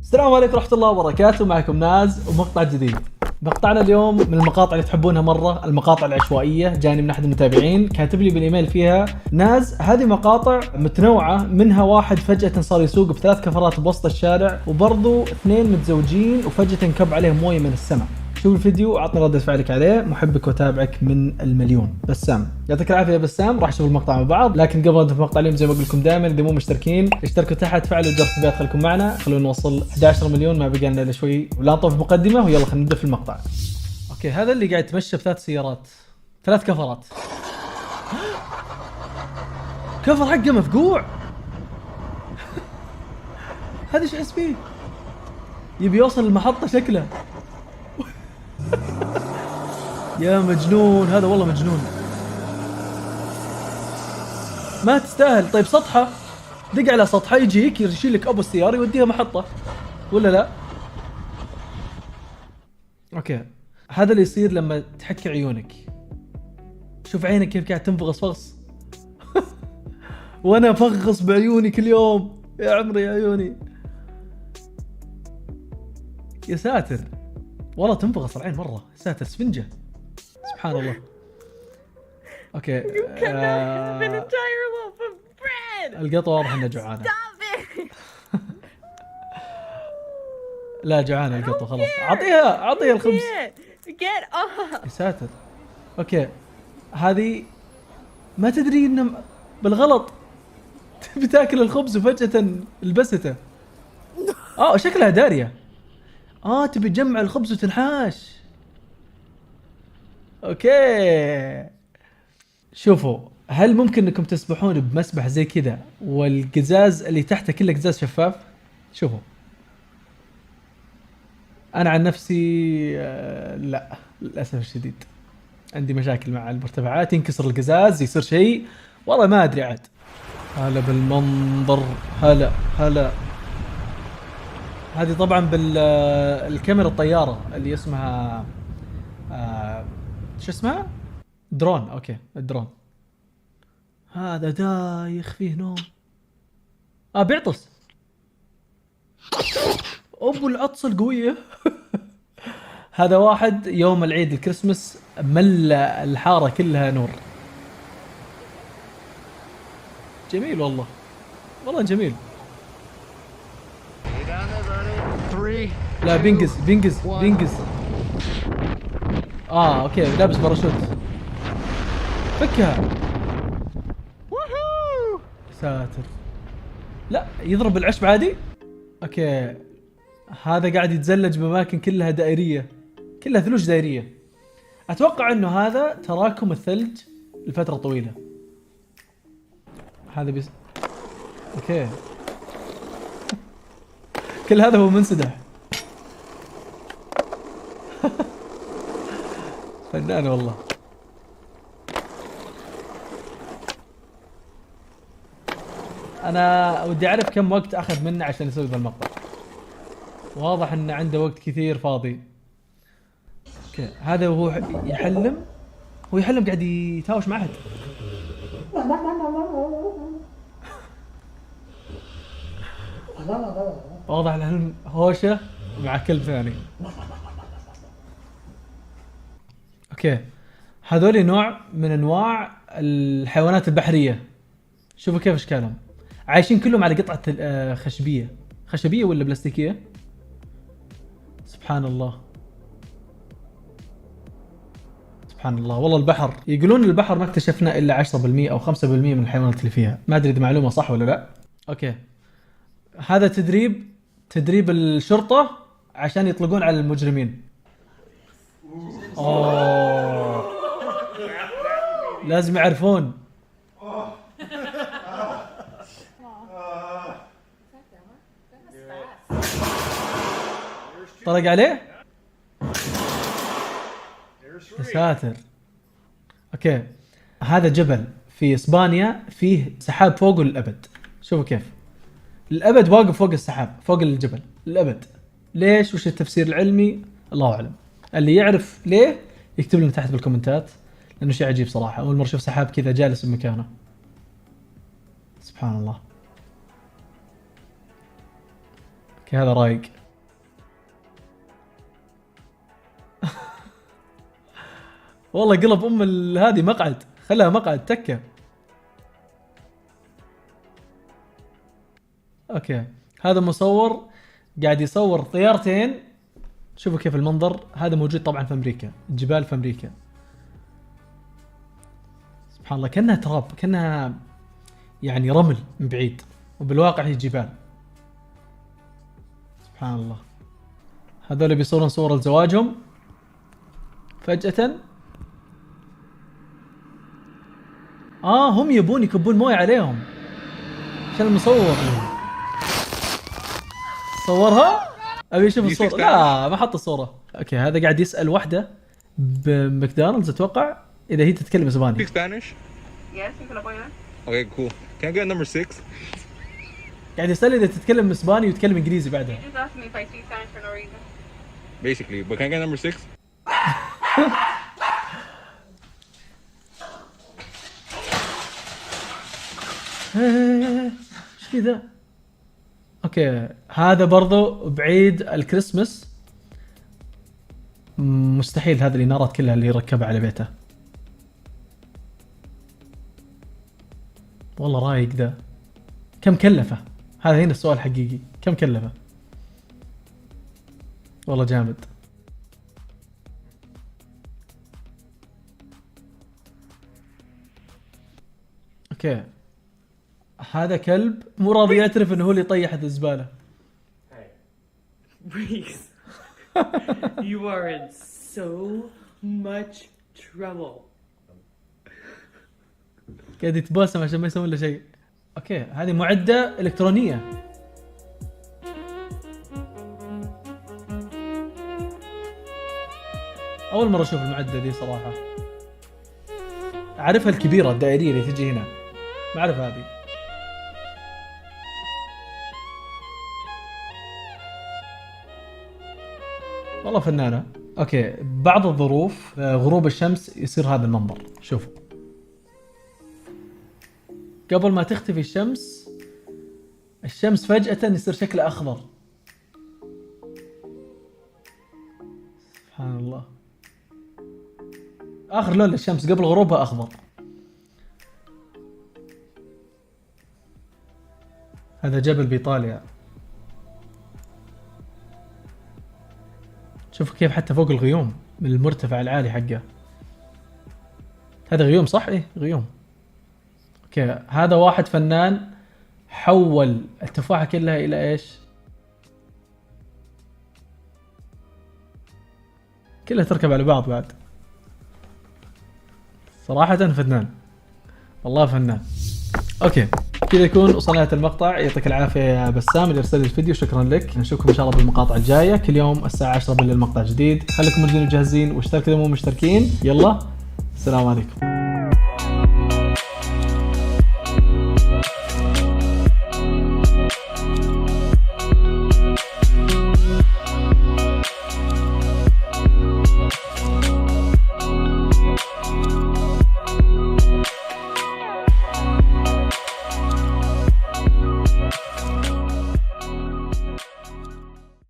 السلام عليكم ورحمة الله وبركاته، معكم ناز ومقطع جديد. مقطعنا اليوم من المقاطع اللي تحبونها مرة، المقاطع العشوائية. جاني من أحد المتابعين كاتب لي بالإيميل فيها: ناز هذه مقاطع متنوعة، منها واحد فجأة صار يسوق ب3 كفرات بوسط الشارع، وبرضو 2 متزوجين وفجأة انكب عليهم موية من السماء. شوف الفيديو وعطني ردة فعلك عليه، محبك وتابعك من المليون. بسام، يعطيك العافية يا بسام. راح نشوف المقطع مع بعض، لكن قبل ندخل في المقطع اليوم زي ما اقول لكم دائما اذا مو مشتركين اشتركوا تحت، فعلوا جرس التنبيهات، خليكم معنا، خلونا نوصل 11 مليون، ما بقى لنا الا شوي. ولا نطوف مقدمة ويلا خلينا نبدا في المقطع. اوكي، هذا اللي قاعد يتمشى ب3 سيارات، 3 كفرات. كفر حقه مفقوع. هذا ايش اسمه؟ يبي يوصل المحطة شكله. يا مجنون، هذا والله مجنون، ما تستاهل. طيب سطحه، دق على سطحه يجيك يشيل لك ابو السياره يوديها محطه، ولا لا؟ اوكي، هذا اللي يصير لما تحكي عيونك. شوف عينك كيف قاعد تنفغص فغص. وانا افغص بعيوني كل يوم يا عمري يا عيوني. يا ساتر، والله تنفغص العين مره. يا ساتر، اسفنجه، سبحان الله. اوكي، القطوه واضح انها جوعانه. لا جوعانه القطوه خلاص، اعطيها الخبز. يا ساتر. اوكي، هذه ما تدري انه بالغلط تبي تاكل الخبز وفجأة لبسته. شكلها دارية. تبي تجمع الخبز وتنحاش. اوكي، شوفوا، هل ممكن انكم تسبحون بمسبح زي كذا والقزاز اللي تحته كله قزاز شفاف؟ شوفوا، انا عن نفسي لا، للاسف الشديد عندي مشاكل مع المرتفعات، ينكسر القزاز يصير شيء، والله ما ادري عاد. هلا بالمنظر، هلا. هذه طبعا بالكاميرا الطيارة اللي اسمها شو اسمها؟ درون. اوكي، الدرون هذا دايخ فيه نوم. بيعطس. ابو العطسة القوية. هذا واحد يوم العيد الكريسماس ملى الحارة كلها نور. جميل والله، والله جميل. لا بينقز. اوكي، لابس باراشوت. فكها. ساتر، لا يضرب العشب عادي. اوكي، هذا قاعد يتزلج باماكن كلها دائريه، كلها ثلوج دائريه. اتوقع انه هذا تراكم الثلج لفتره طويله. هذا بس. اوكي. كل هذا هو منسدح. فنان والله. انا ودي اعرف كم وقت اخذ منه عشان يسوي ذا المقطع. واضح انه عنده وقت كثير فاضي. اوكي، هذا وهو يحلم، هو يحلم قاعد يتهاوش مع احد. واضح انه هوشه مع كلب ثاني. اوكي، هذول نوع من انواع الحيوانات البحريه. شوفوا كيف اشكالهم، عايشين كلهم على قطعه خشبيه ولا بلاستيكيه. سبحان الله، سبحان الله. والله البحر، يقولون البحر ما اكتشفنا الا 10% او 5% من الحيوانات اللي فيها. ما ادري اذا معلومه صح ولا لا. اوكي، هذا تدريب الشرطه عشان يطلقون على المجرمين. لازم يعرفون. طلق عليه. يا ساتر. اوكي، هذا جبل في اسبانيا فيه سحاب فوقه للابد. شوفوا كيف للابد واقف فوق السحاب، فوق الجبل للابد. ليش؟ وش التفسير العلمي؟ الله اعلم. اللي يعرف ليه يكتب لنا تحت بالكومنتات، لانه شيء عجيب صراحه. اول مره اشوف سحاب كذا جالس بمكانه. سبحان الله. اوكي هذا رايق. والله قلب هذه مقعد، خلها مقعد تكه. اوكي هذا مصور قاعد يصور طيارتين. شوفوا كيف المنظر، هذا موجود طبعا في امريكا، الجبال في امريكا. سبحان الله كأنها تراب، كأنها يعني رمل من بعيد، وبالواقع هي جبال. سبحان الله. هذول بيصورون صورة لزواجهم، فجأة هم يبون يكبون مويه عليهم عشان المصور صورها. ابي اشوف الصورة. لا ما حط الصورة. اوكي هذا قاعد يسأل واحدة بماكدونالدز اتوقع اذا هي تتكلم اسباني. Okay, cool. Can I get number 6? قاعد يسأل اذا تتكلم اسباني وتتكلم انجليزي بعدها. Basically, but can I get number 6? ايش كذا؟ اوكي هذا برضو بعيد الكريسماس، مستحيل هذه الانارات كلها اللي يركبها على بيته. والله رايق ذا. كم كلفه؟ هذا هنا السؤال حقيقي، كم كلفه؟ والله جامد. اوكي هذا كلب مو راضي يعترف انه هو اللي طيح الزبالة. Reese, you are in so much trouble. قاعد يتباسم عشان ما يسوي له شيء. اوكي هذه معدة إلكترونية. أول مرة أشوف المعدة دي صراحة. أعرفها الكبيرة الدائرية اللي تجي هنا، ما أعرف هذه. والله فنانة. اوكي بعض الظروف غروب الشمس يصير هذا المنظر. شوفوا قبل ما تختفي الشمس فجأة يصير شكله أخضر. سبحان الله. آخر لون للشمس قبل غروبها أخضر. هذا جبل بإيطاليا. شوفوا كيف حتى فوق الغيوم من المرتفع العالي حقه. هذا غيوم صح؟ ايه غيوم. اوكي هذا واحد فنان حول التفاحة كلها الى ايش؟ كلها تركب على بعض بعد. صراحة فنان، والله فنان. اوكي كذا يكون وصلنا لنهاية المقطع. يعطيك العافية يا بسام اللي ارسل لي الفيديو، شكرا لك. نشوفكم ان شاء الله بالمقاطع الجاية كل يوم الساعة 10 بالليل مقطع جديد. خليكم موجودين وجاهزين، واشتركوا اذا مو مشتركين. يلا السلام عليكم.